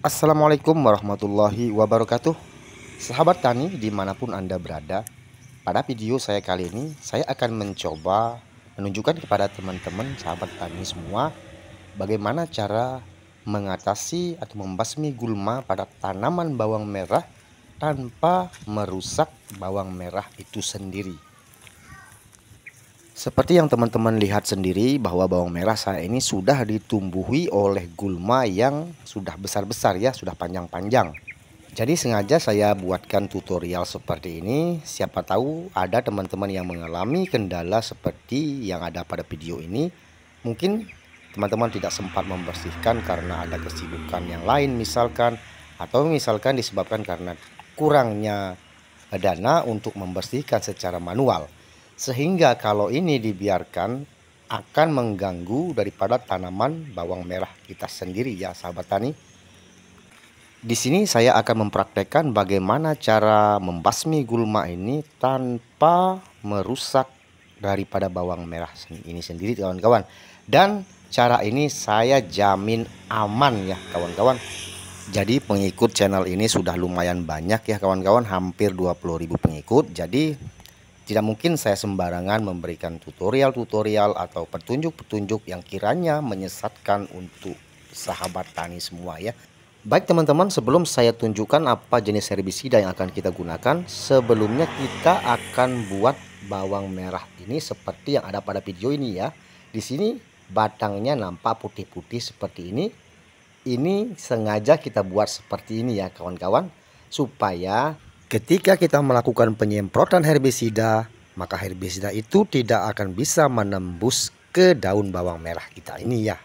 Assalamualaikum warahmatullahi wabarakatuh. Sahabat tani dimanapun Anda berada, pada video saya kali ini saya akan mencoba menunjukkan kepada teman-teman sahabat tani semua bagaimana cara mengatasi atau membasmi gulma pada tanaman bawang merah tanpa merusak bawang merah itu sendiri. Seperti yang teman-teman lihat sendiri bahwa bawang merah saya ini sudah ditumbuhi oleh gulma yang sudah besar-besar ya, sudah panjang-panjang. Jadi sengaja saya buatkan tutorial seperti ini. Siapa tahu ada teman-teman yang mengalami kendala seperti yang ada pada video ini. Mungkin teman-teman tidak sempat membersihkan karena ada kesibukan yang lain misalkan. Atau misalkan disebabkan karena kurangnya dana untuk membersihkan secara manual. Sehingga kalau ini dibiarkan akan mengganggu daripada tanaman bawang merah kita sendiri ya sahabat tani. Di sini saya akan mempraktekkan bagaimana cara membasmi gulma ini tanpa merusak daripada bawang merah ini sendiri kawan-kawan. Dan cara ini saya jamin aman ya kawan-kawan. Jadi pengikut channel ini sudah lumayan banyak ya kawan-kawan, hampir 20.000 pengikut. Jadi tidak mungkin saya sembarangan memberikan tutorial-tutorial atau petunjuk-petunjuk yang kiranya menyesatkan untuk sahabat tani semua ya. Baik teman-teman, sebelum saya tunjukkan apa jenis herbisida yang akan kita gunakan, sebelumnya kita akan buat bawang merah ini seperti yang ada pada video ini ya. Di sini batangnya nampak putih-putih seperti ini. Ini sengaja kita buat seperti ini ya kawan-kawan, supaya ketika kita melakukan penyemprotan herbisida, maka herbisida itu tidak akan bisa menembus ke daun bawang merah kita ini ya.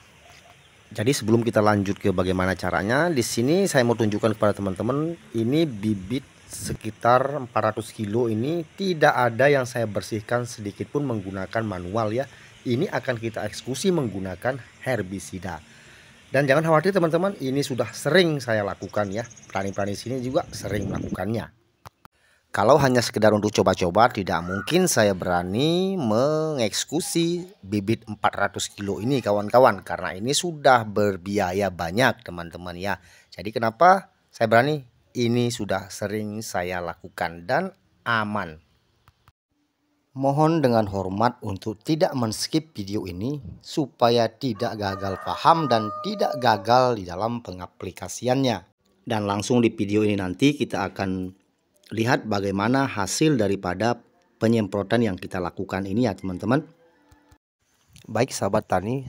Jadi sebelum kita lanjut ke bagaimana caranya, di sini saya mau tunjukkan kepada teman-teman, ini bibit sekitar 400 kilo ini tidak ada yang saya bersihkan sedikit pun menggunakan manual ya. Ini akan kita eksekusi menggunakan herbisida. Dan jangan khawatir teman-teman, ini sudah sering saya lakukan ya. Petani-petani sini juga sering melakukannya. Kalau hanya sekedar untuk coba-coba, tidak mungkin saya berani mengeksekusi bibit 400 kilo ini kawan-kawan. Karena ini sudah berbiaya banyak teman-teman ya. Jadi kenapa saya berani? Ini sudah sering saya lakukan dan aman. Mohon dengan hormat untuk tidak men-skip video ini supaya tidak gagal paham dan tidak gagal di dalam pengaplikasiannya. Dan langsung di video ini nanti kita akan lihat bagaimana hasil daripada penyemprotan yang kita lakukan ini ya teman-teman. Baik sahabat tani,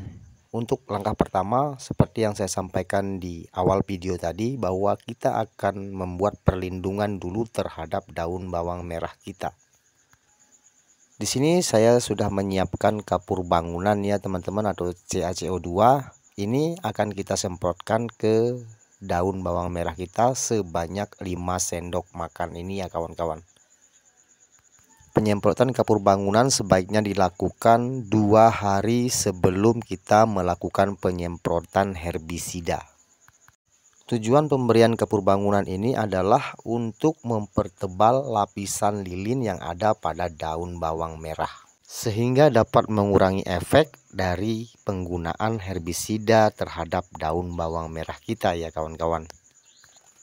untuk langkah pertama seperti yang saya sampaikan di awal video tadi, bahwa kita akan membuat perlindungan dulu terhadap daun bawang merah kita. Di sini saya sudah menyiapkan kapur bangunan ya teman-teman, atau CaCO2. Ini akan kita semprotkan ke daun bawang merah kita sebanyak 5 sendok makan ini ya kawan-kawan. Penyemprotan kapur bangunan sebaiknya dilakukan 2 hari sebelum kita melakukan penyemprotan herbisida. Tujuan pemberian kapur bangunan ini adalah untuk mempertebal lapisan lilin yang ada pada daun bawang merah, sehingga dapat mengurangi efek dari penggunaan herbisida terhadap daun bawang merah kita ya kawan-kawan.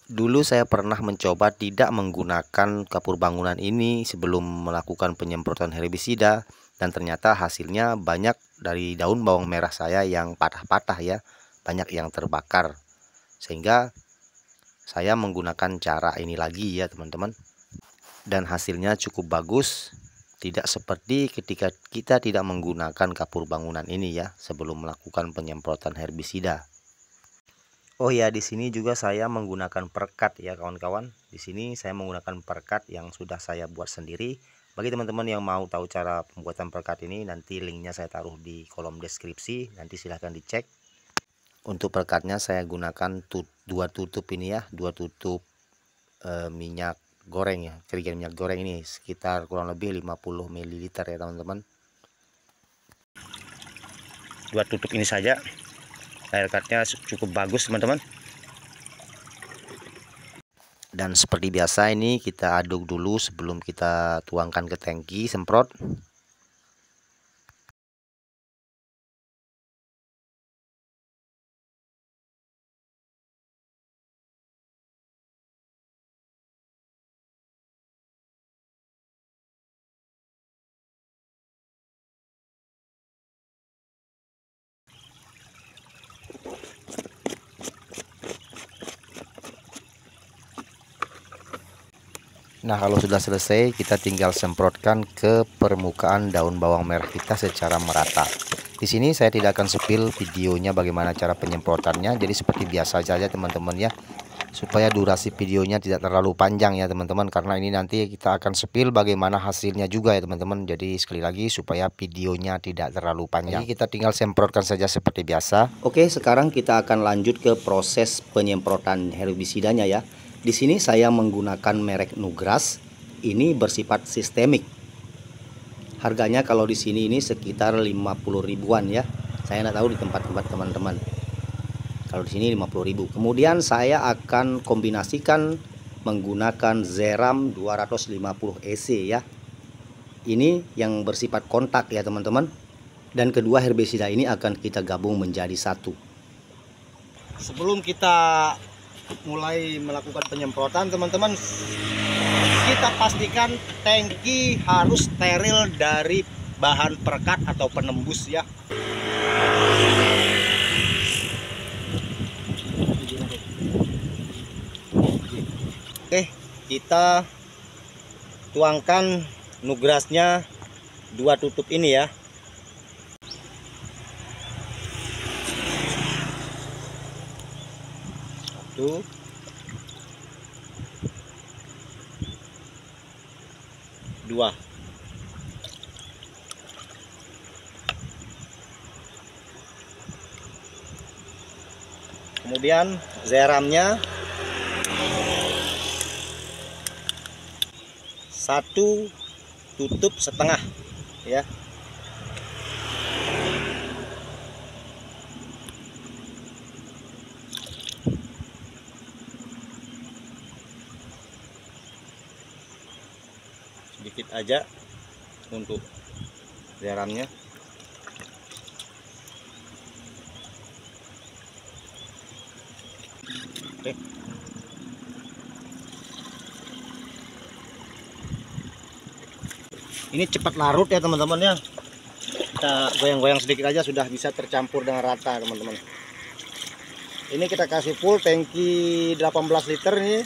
Dulu saya pernah mencoba tidak menggunakan kapur bangunan ini sebelum melakukan penyemprotan herbisida, dan ternyata hasilnya banyak dari daun bawang merah saya yang patah-patah ya, banyak yang terbakar. Sehingga saya menggunakan cara ini lagi ya teman-teman, dan hasilnya cukup bagus. Tidak seperti ketika kita tidak menggunakan kapur bangunan ini ya sebelum melakukan penyemprotan herbisida. Oh ya, di sini juga saya menggunakan perekat ya kawan-kawan. Di sini saya menggunakan perekat yang sudah saya buat sendiri. Bagi teman-teman yang mau tahu cara pembuatan perekat ini, nanti linknya saya taruh di kolom deskripsi, nanti silahkan dicek. Untuk perekatnya saya gunakan 2 tutup ini ya, 2 tutup minyak goreng ya, cairan minyak goreng ini sekitar kurang lebih 50 ml ya teman-teman. 2 tutup ini saja, perekatnya cukup bagus teman-teman. Dan seperti biasa ini kita aduk dulu sebelum kita tuangkan ke tangki semprot. Nah, kalau sudah selesai, kita tinggal semprotkan ke permukaan daun bawang merah kita secara merata. Di sini saya tidak akan spill videonya bagaimana cara penyemprotannya, jadi seperti biasa saja teman-teman ya. Supaya durasi videonya tidak terlalu panjang ya teman-teman, karena ini nanti kita akan spill bagaimana hasilnya juga ya teman-teman. Jadi sekali lagi supaya videonya tidak terlalu panjang. Jadi kita tinggal semprotkan saja seperti biasa. Oke, sekarang kita akan lanjut ke proses penyemprotan herbisidanya ya. Di sini saya menggunakan merek Nugras. Ini bersifat sistemik. Harganya kalau di sini ini sekitar 50 ribuan ya. Saya nggak tahu di tempat-tempat teman-teman. Kalau di sini 50.000. Kemudian saya akan kombinasikan menggunakan Zeram 250 EC ya. Ini yang bersifat kontak ya teman-teman. Dan kedua herbisida ini akan kita gabung menjadi satu. Sebelum kita mulai melakukan penyemprotan teman-teman, kita pastikan tangki harus steril dari bahan perekat atau penembus ya. Oke, kita tuangkan Nugrasnya 2 tutup ini ya. Satu, dua. Kemudian zeramnya 1 tutup setengah ya. Sedikit aja untuk garamnya. Oke. Ini cepat larut ya teman-teman ya. Kita goyang-goyang sedikit aja sudah bisa tercampur dengan rata teman-teman. Ini kita kasih full tangki 18 liter ini.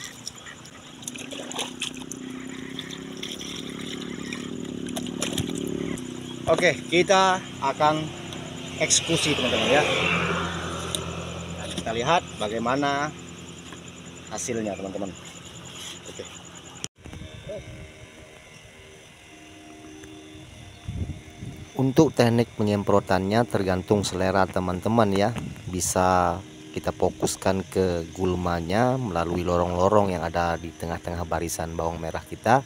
Oke, kita akan eksekusi teman-teman ya. Nah, kita lihat bagaimana hasilnya teman-teman. Oke. Untuk teknik penyemprotannya tergantung selera teman-teman ya. Bisa kita fokuskan ke gulmanya melalui lorong-lorong yang ada di tengah-tengah barisan bawang merah kita,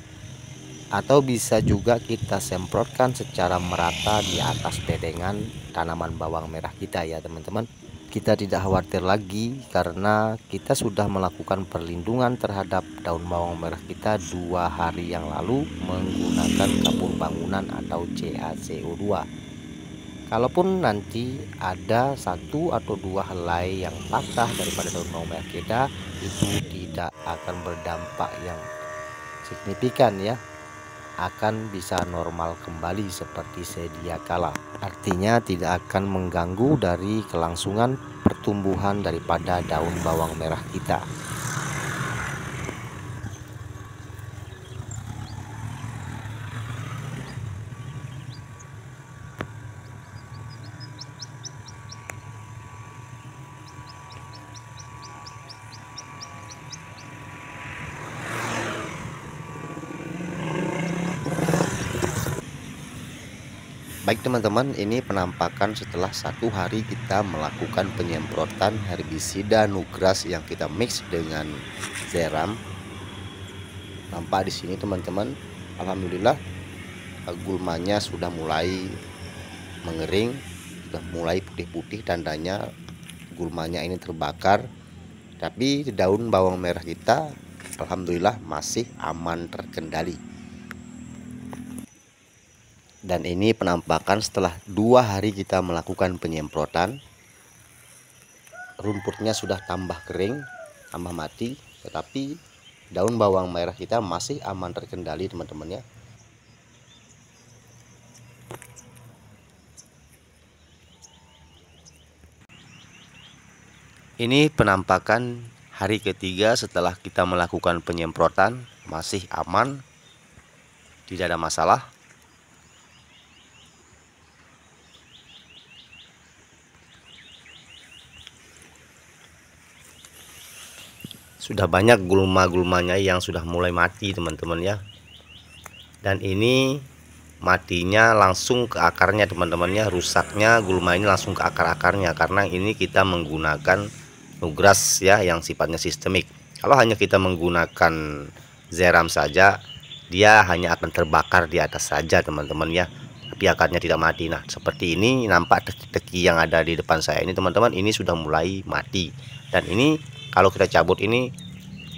atau bisa juga kita semprotkan secara merata di atas bedengan tanaman bawang merah kita ya teman-teman. Kita tidak khawatir lagi karena kita sudah melakukan perlindungan terhadap daun bawang merah kita 2 hari yang lalu menggunakan kapur bangunan atau CaCO2. Kalaupun nanti ada 1 atau 2 helai yang patah daripada daun bawang merah kita, itu tidak akan berdampak yang signifikan ya, akan bisa normal kembali seperti sedia kala. Artinya tidak akan mengganggu dari kelangsungan pertumbuhan daripada daun bawang merah kita. Baik teman-teman, ini penampakan setelah 1 hari kita melakukan penyemprotan herbisida Nugras yang kita mix dengan Zeram. Nampak di sini teman-teman, alhamdulillah gulmanya sudah mulai mengering, sudah mulai putih-putih tandanya gulmanya ini terbakar. Tapi daun bawang merah kita alhamdulillah masih aman terkendali. Dan ini penampakan setelah 2 hari kita melakukan penyemprotan. Rumputnya sudah tambah kering, tambah mati, tetapi daun bawang merah kita masih aman terkendali teman-teman ya. Ini penampakan hari ketiga setelah kita melakukan penyemprotan. masih aman, tidak ada masalah. Sudah banyak gulma-gulmanya yang sudah mulai mati teman-teman ya. Dan ini matinya langsung ke akarnya teman-teman ya, rusaknya gulma ini langsung ke akar-akarnya, karena ini kita menggunakan nugras ya yang sifatnya sistemik. Kalau hanya kita menggunakan zeram saja, dia hanya akan terbakar di atas saja teman-teman ya, tapi akarnya tidak mati. Nah seperti ini nampak teki-teki yang ada di depan saya ini teman-teman, ini sudah mulai mati. Dan ini kalau kita cabut ini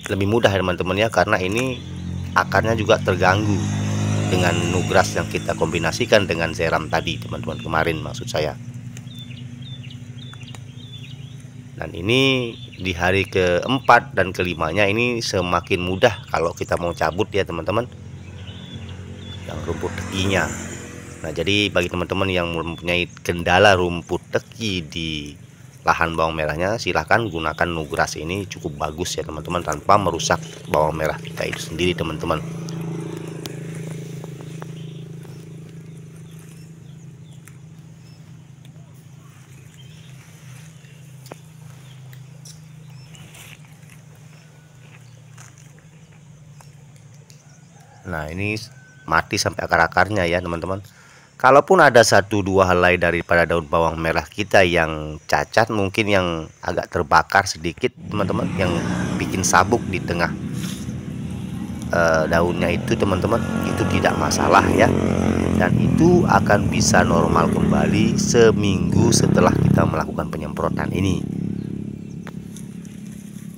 lebih mudah ya teman-teman ya, karena ini akarnya juga terganggu dengan nugras yang kita kombinasikan dengan zeram tadi teman-teman, kemarin maksud saya. Dan ini di hari keempat dan kelimanya ini semakin mudah kalau kita mau cabut ya teman-teman, yang rumput tekinya. Nah jadi bagi teman-teman yang mempunyai kendala rumput teki di lahan bawang merahnya, silahkan gunakan nugras ini, cukup bagus ya teman-teman, tanpa merusak bawang merah kita itu sendiri teman-teman. Nah ini mati sampai akar-akarnya ya teman-teman. Kalaupun ada 1-2 helai daripada daun bawang merah kita yang cacat, mungkin yang agak terbakar sedikit teman-teman, yang bikin sabuk di tengah daunnya itu teman-teman, itu tidak masalah ya. Dan itu akan bisa normal kembali seminggu setelah kita melakukan penyemprotan ini.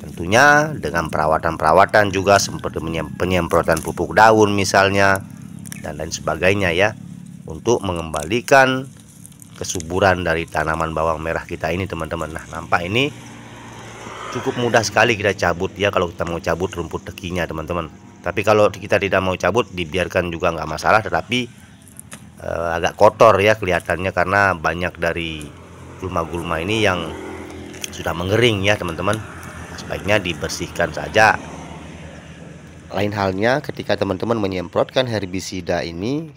Tentunya dengan perawatan-perawatan juga seperti penyemprotan pupuk daun misalnya dan lain sebagainya ya, untuk mengembalikan kesuburan dari tanaman bawang merah kita ini teman-teman. Nah nampak ini cukup mudah sekali kita cabut ya kalau kita mau cabut rumput tekinya teman-teman. Tapi kalau kita tidak mau cabut, dibiarkan juga nggak masalah, tetapi agak kotor ya kelihatannya, karena banyak dari gulma-gulma ini yang sudah mengering ya teman-teman. Sebaiknya dibersihkan saja. Lain halnya ketika teman-teman menyemprotkan herbisida ini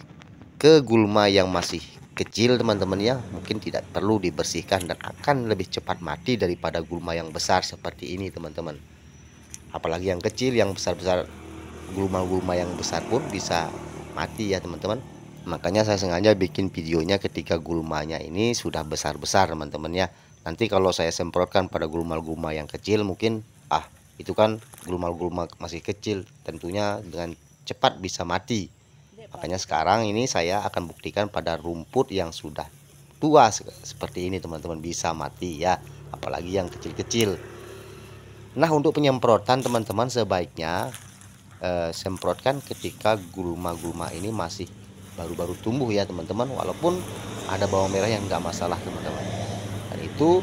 ke gulma yang masih kecil teman-teman ya, mungkin tidak perlu dibersihkan dan akan lebih cepat mati daripada gulma yang besar seperti ini teman-teman. Apalagi yang kecil, yang besar-besar, gulma-gulma yang besar pun bisa mati ya teman-teman. Makanya saya sengaja bikin videonya ketika gulmanya ini sudah besar-besar teman-teman ya. Nanti kalau saya semprotkan pada gulma-gulma yang kecil, mungkin itu kan gulma-gulma masih kecil, tentunya dengan cepat bisa mati. Makanya sekarang ini saya akan buktikan pada rumput yang sudah tua seperti ini teman-teman, bisa mati ya, apalagi yang kecil-kecil. Nah untuk penyemprotan teman-teman sebaiknya semprotkan ketika gulma-gulma ini masih baru-baru tumbuh ya teman-teman, walaupun ada bawang merah yang enggak masalah teman-teman. Dan itu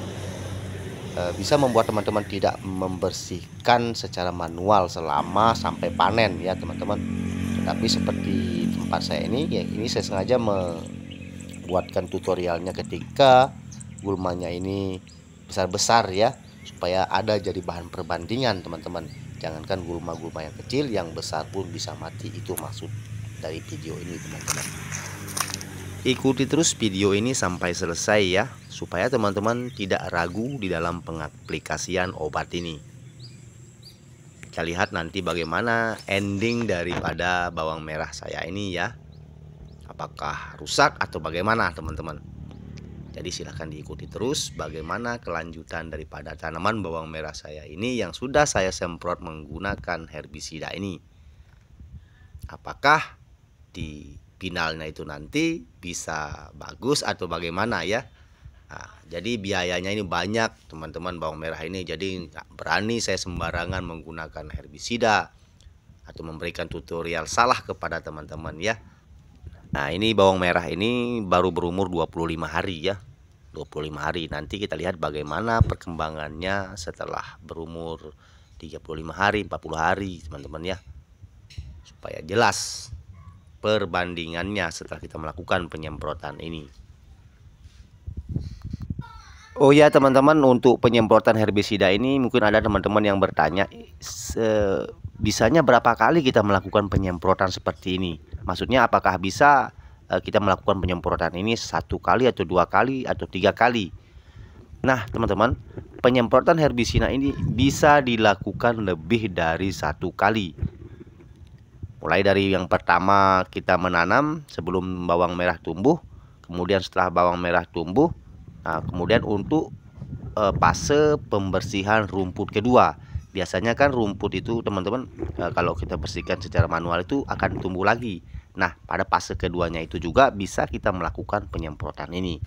bisa membuat teman-teman tidak membersihkan secara manual selama sampai panen ya teman-teman. Tetapi seperti tempat saya ini ya, ini saya sengaja membuatkan tutorialnya ketika gulmanya ini besar-besar ya, supaya ada jadi bahan perbandingan teman-teman. Jangankan gulma-gulma yang kecil, yang besar pun bisa mati. Itu maksud dari video ini teman-teman. Ikuti terus video ini sampai selesai ya, supaya teman-teman tidak ragu di dalam pengaplikasian obat ini. Kita lihat nanti bagaimana ending daripada bawang merah saya ini ya, apakah rusak atau bagaimana teman-teman. Jadi silahkan diikuti terus bagaimana kelanjutan daripada tanaman bawang merah saya ini yang sudah saya semprot menggunakan herbisida ini. Apakah di finalnya itu nanti bisa bagus atau bagaimana ya. Nah, jadi biayanya ini banyak teman-teman bawang merah ini, jadi nggak berani saya sembarangan menggunakan herbisida atau memberikan tutorial salah kepada teman-teman ya. Nah ini bawang merah ini baru berumur 25 hari ya, 25 hari. Nanti kita lihat bagaimana perkembangannya setelah berumur 35 hari, 40 hari teman-teman ya, supaya jelas perbandingannya setelah kita melakukan penyemprotan ini. Oh ya teman-teman, untuk penyemprotan herbisida ini mungkin ada teman-teman yang bertanya, bisanya berapa kali kita melakukan penyemprotan seperti ini? Maksudnya apakah bisa kita melakukan penyemprotan ini 1 kali atau 2 kali atau 3 kali? Nah teman-teman, penyemprotan herbisida ini bisa dilakukan lebih dari 1 kali. Mulai dari yang pertama kita menanam sebelum bawang merah tumbuh, kemudian setelah bawang merah tumbuh, nah kemudian untuk fase pembersihan rumput kedua. Biasanya kan rumput itu teman-teman, kalau kita bersihkan secara manual itu akan tumbuh lagi. Nah pada fase keduanya itu juga bisa kita melakukan penyemprotan ini.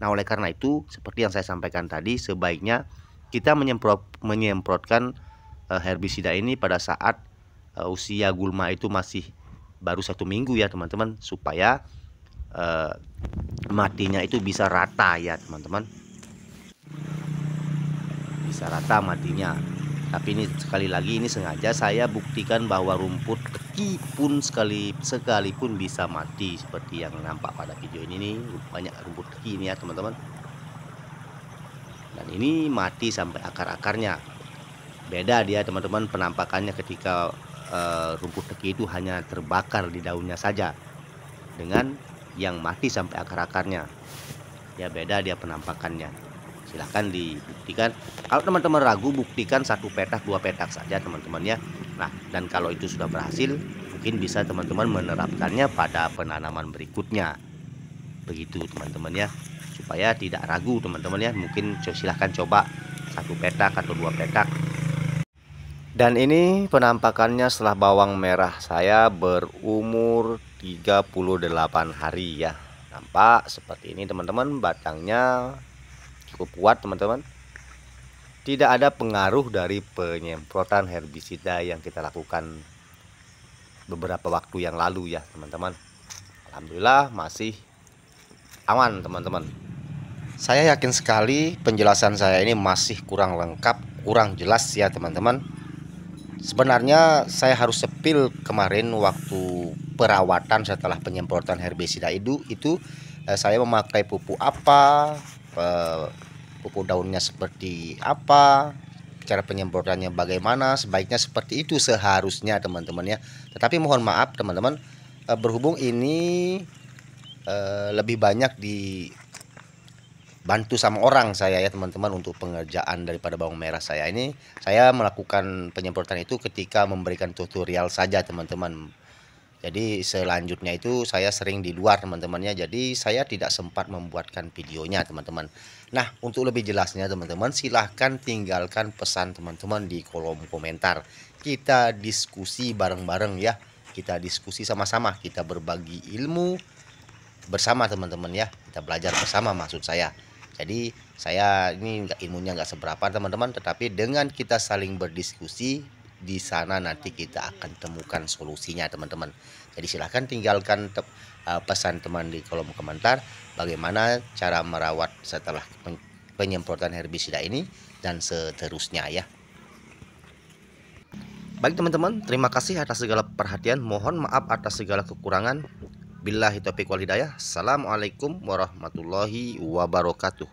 Nah oleh karena itu seperti yang saya sampaikan tadi, sebaiknya kita menyemprotkan herbisida ini pada saat usia gulma itu masih baru 1 minggu ya teman-teman, supaya matinya itu bisa rata ya teman-teman, bisa rata matinya. Tapi ini sekali lagi ini sengaja saya buktikan bahwa rumput teki pun sekalipun bisa mati, seperti yang nampak pada video ini nih, banyak rumput teki ini ya teman-teman. Dan ini mati sampai akar-akarnya. Beda dia teman-teman penampakannya ketika rumput teki itu hanya terbakar di daunnya saja, dengan yang mati sampai akar-akarnya. Ya beda dia penampakannya. Silahkan dibuktikan. Kalau teman-teman ragu, buktikan 1 petak 2 petak saja teman-teman ya. Nah dan kalau itu sudah berhasil, mungkin bisa teman-teman menerapkannya pada penanaman berikutnya. Begitu teman-teman ya, supaya tidak ragu teman-teman ya. Mungkin silahkan coba 1 petak atau 2 petak. Dan ini penampakannya setelah bawang merah saya berumur 38 hari ya. Nampak seperti ini teman-teman, batangnya cukup kuat teman-teman. Tidak ada pengaruh dari penyemprotan herbisida yang kita lakukan beberapa waktu yang lalu ya teman-teman. Alhamdulillah masih aman teman-teman. Saya yakin sekali penjelasan saya ini masih kurang lengkap, kurang jelas ya teman-teman. Sebenarnya saya harus sepil kemarin waktu perawatan setelah penyemprotan herbisida itu saya memakai pupuk apa, pupuk daunnya seperti apa, cara penyemprotannya bagaimana, sebaiknya seperti itu seharusnya teman-teman ya. Tetapi mohon maaf teman-teman, berhubung ini lebih banyak dibantu sama orang saya ya teman-teman untuk pengerjaan daripada bawang merah saya ini. Saya melakukan penyemprotan itu ketika memberikan tutorial saja teman-teman. Jadi selanjutnya itu saya sering di luar teman-teman ya. Jadi saya tidak sempat membuatkan videonya teman-teman. Nah untuk lebih jelasnya teman-teman, silahkan tinggalkan pesan teman-teman di kolom komentar. Kita diskusi bareng-bareng ya. Kita diskusi sama-sama, kita berbagi ilmu bersama teman-teman ya. Kita belajar bersama maksud saya. Jadi saya ini ilmunya nggak seberapa teman-teman, tetapi dengan kita saling berdiskusi di sana nanti kita akan temukan solusinya teman-teman. Jadi silahkan tinggalkan pesan teman di kolom komentar bagaimana cara merawat setelah penyemprotan herbisida ini dan seterusnya ya. Baik teman-teman, terima kasih atas segala perhatian. Mohon maaf atas segala kekurangan. Billahi taufiq wal hidayah. Assalamualaikum warahmatullahi wabarakatuh.